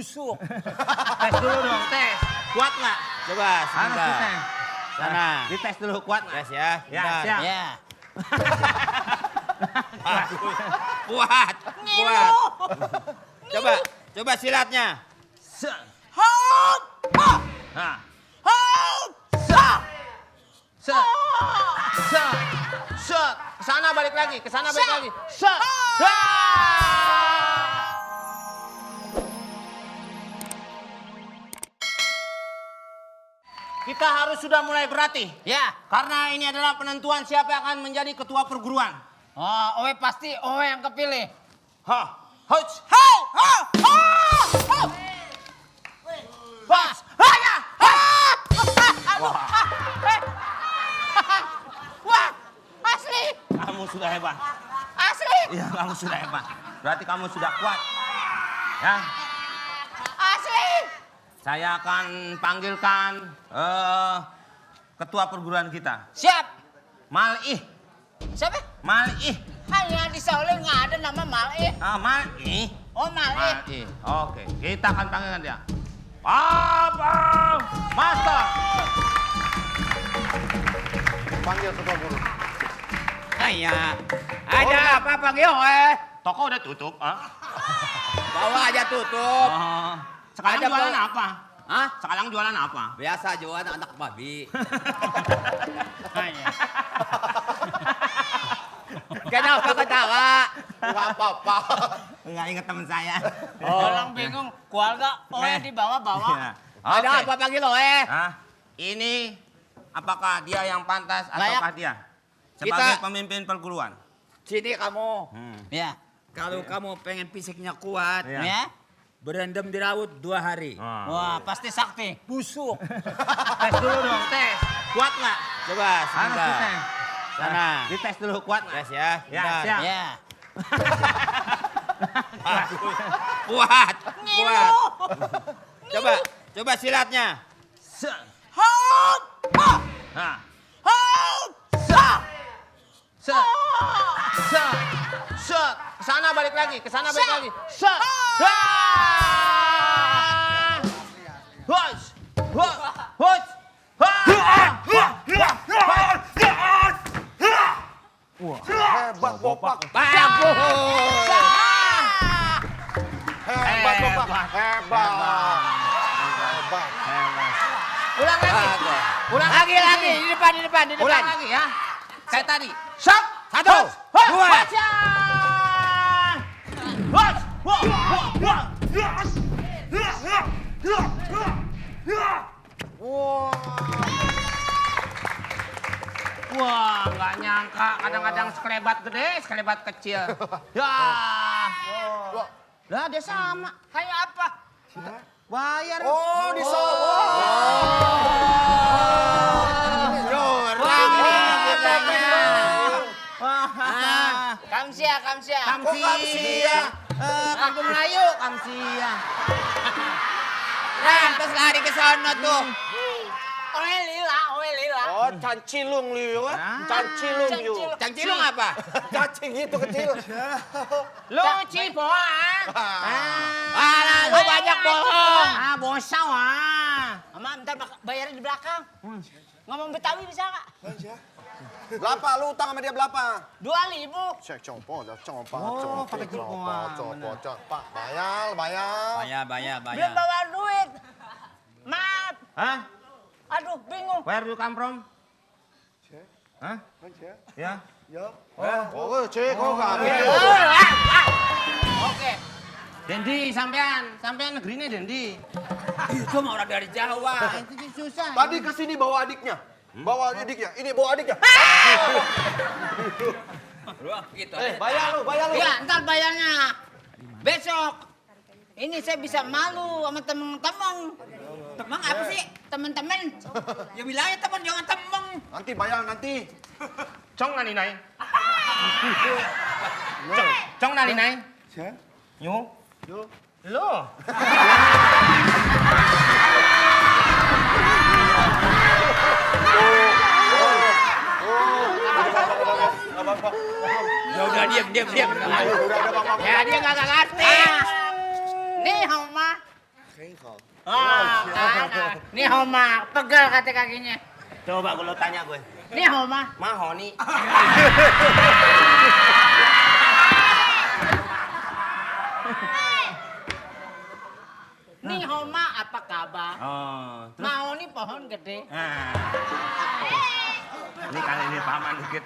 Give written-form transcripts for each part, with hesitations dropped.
busuk. Tes dulu dong, tes. Kuat nggak? Coba sebentar. Tes. Sana. Dites dulu, kuat nggak? Tes ya. Ya, Bentar. siap. Ya. Kuat. Kuat. Coba silatnya. Hop! Hop! Nah. Hop! Set! Set! Set! Set! Kesana balik lagi, kesana balik lagi. Set! Kita harus sudah mulai berlatih. Ya. Karena ini adalah penentuan siapa yang akan menjadi ketua perguruan. Oh, Owe pasti Owe yang kepilih. Ha! Hots! Hau! Ha! Ha! Ha! Hots! Haya! Ha! Wah, asli. Kamu sudah hebat. Asli. Iya, kamu sudah hebat. Berarti kamu sudah kuat. Ya, Asli. saya akan panggilkan ketua perguruan kita. Siap. Malih. Siapa? Malih. Hanya di Saule nggak ada nama Malih. Ah, Malih. Oh, Malih. Malih. Oke, kita akan panggilkan dia. Abang Master. Panggil ketua guru. Ayah. Ada apa panggil Toko udah tutup, ah? Bawa aja tutup. Oh. Sekarang Ada jualan bau. apa? Hah? Sekarang jualan apa? Biasa jualan anak babi. Kenapa ketawa? Nggak apa-apa. Enggak ingat teman saya. Orang bingung, keluarga Owe dibawa-bawa. Iya. Ada Oke. apa panggil Hah? Ini apakah dia yang pantas Layak. ataukah dia sebagai Kita- pemimpin perguruan? Sini kamu. Ya. Kalau kamu pengen fisiknya kuat, Iya. Ya. berendam di laut 2 hari. Wah, pasti sakti. Busuk. Tes dulu dong, tes. Kuat nggak? Coba Harus sebentar. dites. Sana. Dites dulu, kuat nggak? Tes ya. Ya, Bentar. siap. Ya. Kuat. Kuat. Coba silatnya. Set. Hop! Hop! Nah. Hop! Set! Set! Set! Set! Kesana balik lagi, kesana balik lagi. Set! Hos! Hos! Hos! Hebat Bopak. Bagus. Hebat Bopak. Hebat. Hebat. Ulang lagi. Ulang Lagi. Di depan. Ulang lagi ya. Kayak tadi. Shot. 1, 2. Baca. Hot. Wah, nggak nyangka. Kadang-kadang sekelebat gede, sekelebat kecil. Ya. Lah, dia sama. Kayak apa? Bayar. Oh, di sana. Kamsia. Kamsia. Kampung Melayu, Kamsia. Terus lari ke sono tuh. Owe lila. Oh, cancilung liu. Cancilung liu. Cangcilung apa? Cacing gitu kecil. Lu Cipoa. Alah, lu banyak bohong. Ah, bosau ah. Mama, ntar bayarnya di belakang. Ngomong Betawi bisa nggak? Berapa lu utang sama dia berapa? 2.000. Cek compo, compa, Oh, pakai cipokan, Pak, bayar. Belum bawa duit. Maaf. Hah? Aduh, bingung. Where you come from? Hah? Ya. Oh, cek kok nggak Oke. Dendi, sampean negerinya Dendi. Itu mah orang dari Jawa. Itu susah. Tadi kesini bawa adiknya. Bawa adiknya. Ini bawa adiknya. Gitu. Bayar lu. Ya, ntar bayarnya. Besok. Ini saya bisa malu sama temen-temen. Temen apa sih? Temen-temen. Ya bilangnya temen, jangan temen. Nanti bayar nanti. Trong nani này. Trong nani này. Nyu. Lo. Ya udah diam. Udah, Bang. Ya dia nggak ngerti. Nih, Homa. Nih Homa, pegel kata kakinya. Coba kalau tanya gue. Nih Homa. Mahoni. Nih Homa, apa kabar? Oh, terus? Mau nih pohon gede. Ini kali ini paman dikit.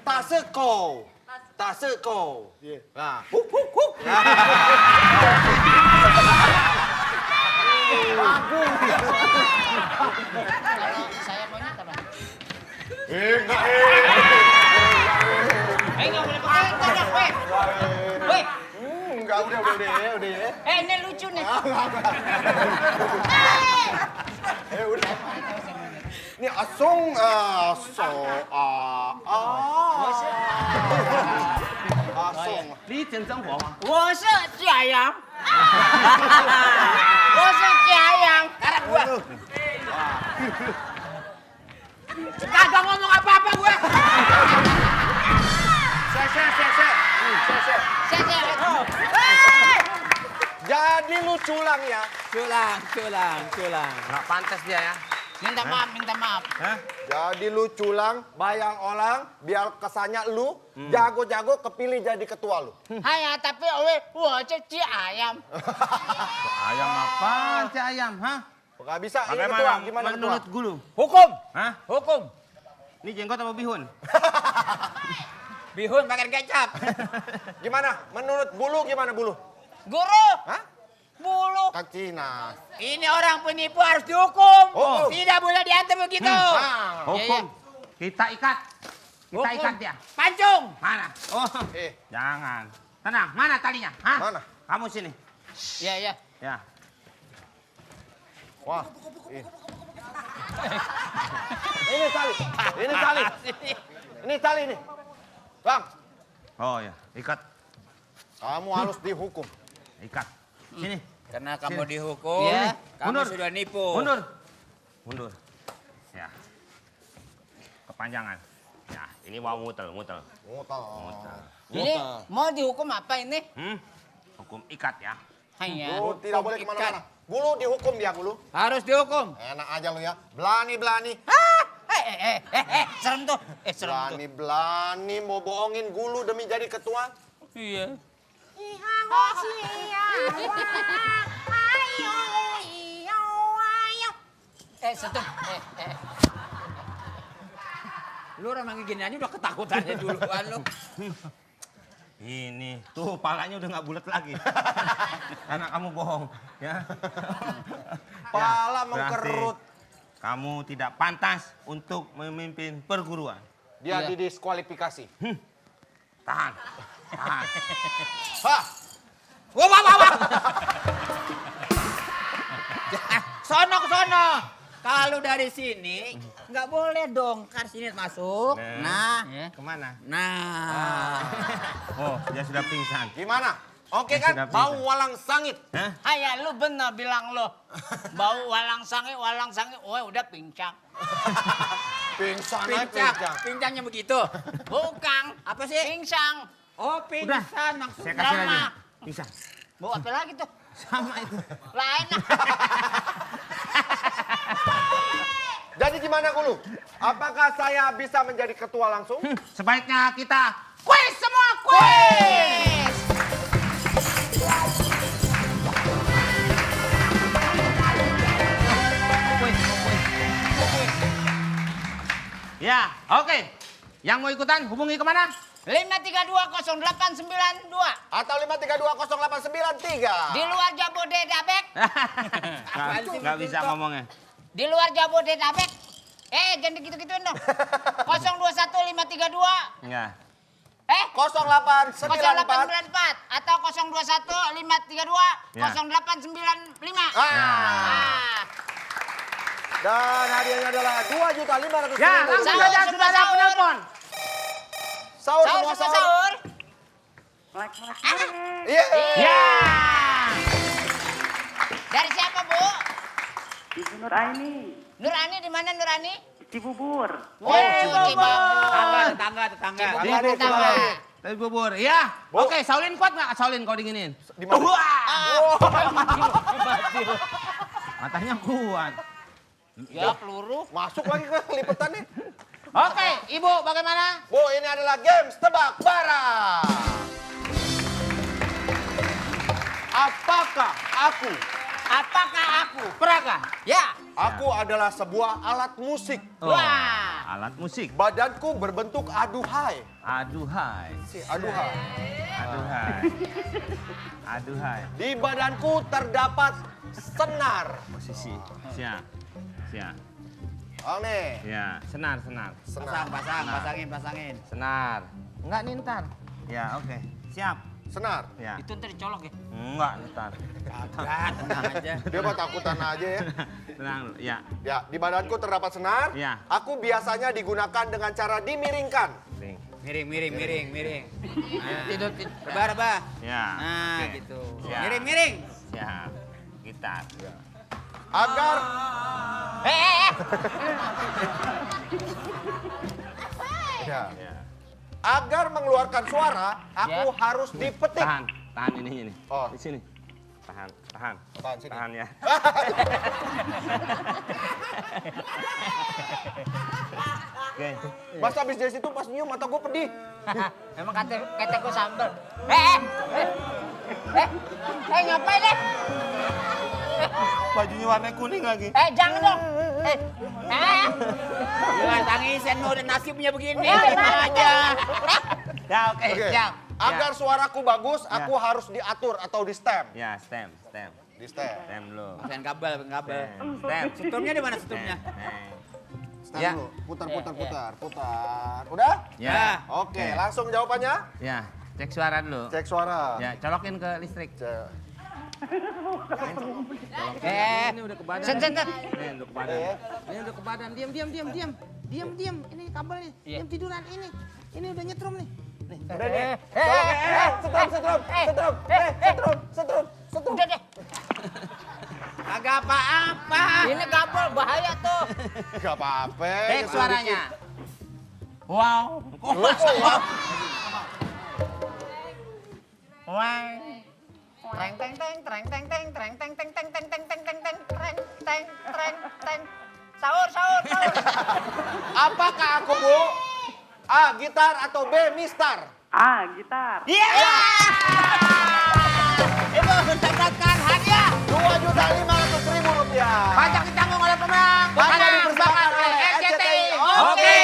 Tak seko. Tak seko. Nah, huk huk huk. Kalau saya maunya apa? Enggak. Nggak boleh pakai kodok, weh. Weh, Enggak, udah. ini lucu nih. Udah. Ini asong asong. 你真生活吗？我是假羊，我是假羊。Kagak ngomong apa-apa gue. Jadi lu culang ya? Culang. Nggak pantas dia ya. Minta maaf. Hah? Jadi lu culang, bayang orang, biar kesannya lu jago-jago kepilih jadi ketua lu. Hanya tapi我是假ayam. Ayam apa? Si ayam, hah? Gak bisa, ini ketua. Bagaimana Gimana ketua? menurut gulu? Hukum. Hah? Hukum. Ini jenggot apa bihun? Bihun makan kecap. Gimana? Menurut bulu gimana bulu? Guru, Hah? bulu. Kak Cina. Ini orang penipu harus dihukum. Oh. Tidak boleh diantar begitu. Hukum. Kita ikat. Kita Hukum. ikat dia. Pancung. Mana? Oh, jangan. Tenang, mana talinya? Hah? Mana? Kamu sini. Ya. Ya. Wah. Ini tali. Ini tali nih. Bang, Oh ya, ikat. kamu harus dihukum. Ikat. Sini. Karena kamu dihukum, Ya. kamu Mundur. sudah nipu. Mundur. Ya. Kepanjangan. Ya, ini mau muter. Muter. Ini mau dihukum apa ini? Hukum ikat ya. Hanya. Lu tidak boleh kemana-mana. Bulu dihukum dia, bulu. Harus dihukum. Enak aja lu ya. Belani. Serem tuh. Serem tuh. Belani mau bohongin gulu demi jadi ketua. Iya. Satu. Lu orang manggil gini aja udah ketakutannya duluan lu. Ini tuh palanya udah nggak bulat lagi. Karena kamu bohong, ya. Pala Berarti mengkerut. Kamu tidak pantas untuk memimpin perguruan. Dia Iya. didiskualifikasi. Tahan. Hah? Wah. Sono ke sono. Kalau dari sini nggak boleh dong. Kan sini masuk. Nah. Kemana? Nah. Oh, dia sudah pingsan. Gimana? Oke Ya, kan? sudah Bau bisa. walang sangit. Hah? Hanya lu bener bilang lo. Bau walang sange. Wah udah pincang. Pingsan Pincang. Pincangnya begitu. Bukan. Apa sih? Pincang. Oh, pingsan Saya maksudnya. kasih lagi. Lama. Pingsan. Bau apa lagi tuh? Sama itu. Lain. Jadi gimana gulu? Apakah saya bisa menjadi ketua langsung? Sebaiknya kita Kuis semua kuis. Ya, oke. Yang mau ikutan hubungi kemana? 5320892. Atau 5320893? Di luar Jabodetabek. Nggak bisa ngomongnya. Di luar Jabodetabek. Jangan gitu-gituin dong. 021532. Ya. 0894 0894 atau 021532 Ya. 0895. Dan hadiahnya adalah 2.500.000. Ya, langsung saja sudah ada penelpon. Sahur Sahur semua semua sahur. sahur. Iya. Ya. Dari siapa, Bu? Ibu Nur Aini, Nurani di mana Nurani? Cibubur. Oh, Cibubur. Tetangga. Tetangga. Tetangga. Es bubur. Ya. Bu. Oke, Saulin kuat nggak? Saulin kau dinginin. Di mana? Matanya kuat. Ya peluru. Masuk lagi ke lipetannya. Oke, Ibu bagaimana? Bu, ini adalah games tebak bara. Apakah aku? Apakah aku? Peraga. Ya. Aku adalah sebuah alat musik. Wah. Alat musik. Badanku berbentuk aduhai. Aduhai. Aduhai. Aduhai. Aduhai. Di badanku terdapat senar. Posisi. Siap. Siap. Oh nih, Ya, senar. Pasangin. Senar. Enggak nih ntar. Ya, oke. Siap. senar. Ya. Itu ntar dicolok ya. Enggak ntar. Tenang aja. Dia mah takutan aja ya. Tenang, ya. Ya, di badanku terdapat senar. Ya. Aku biasanya digunakan dengan cara dimiringkan. Ring. Miring. Tidur. Rebah. Ya. Nah, oke. gitu. Siap. Miring. Siap. Gitar. Agar ya. Ya. Agar mengeluarkan suara, aku Ya. harus dipetik. Tahan ini. Oh. Di sini. Tahan. Tahan sini. Tahan ya. Oke. Mas habis dari situ pas nyium mata gue pedih. Emang kata gue sambel. Ngapain deh? Bajunya warna kuning lagi. Jangan dong. Jangan tangisin mau udah nasibnya begini. Ya, Terima ya. aja. Ya, oke. Oke. Siap. Agar suaraku bagus, aku harus diatur atau di stem. Ya, stem. Di stem. Stem dulu. Pakein kabel. Stem. Setumnya di mana setumnya? Stem Ya. dulu. Putar. Udah? Ya. Oke, langsung jawabannya. Ya, cek suara dulu. Cek suara. Ya, colokin ke listrik. Ini udah ke badan. Sen. Ini udah ke badan. Iya. Ini udah ke badan. Diam. Ini kabelnya. Diam tiduran ini. Ini udah nyetrum nih. Nih. Udah nih. Setrum. Udah deh. Agak apa-apa. Ini kabel bahaya tuh. Gak apa-apa. Cek gitu suaranya. dikit. Wow. Kok masuk wow? Wow. Sahur. Apakah aku, Bu? A. Gitar atau B. Mistar? Gitar. Iya. Ibu mendapatkan hadiah. 2.500.000 rupiah. Pajak ditanggung oleh pemenang. Hanya dipersembahkan oleh RCTI. Oke.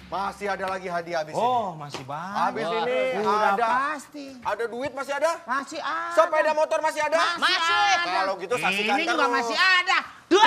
Masih ada lagi hadiah habis ini. Oh, masih banyak. Habis ini Udah ada. pasti. Ada duit masih ada? Masih ada. Sepeda motor masih ada? Masih ada. Kalau gitu saksikan Ini terus. juga masih ada. Dua.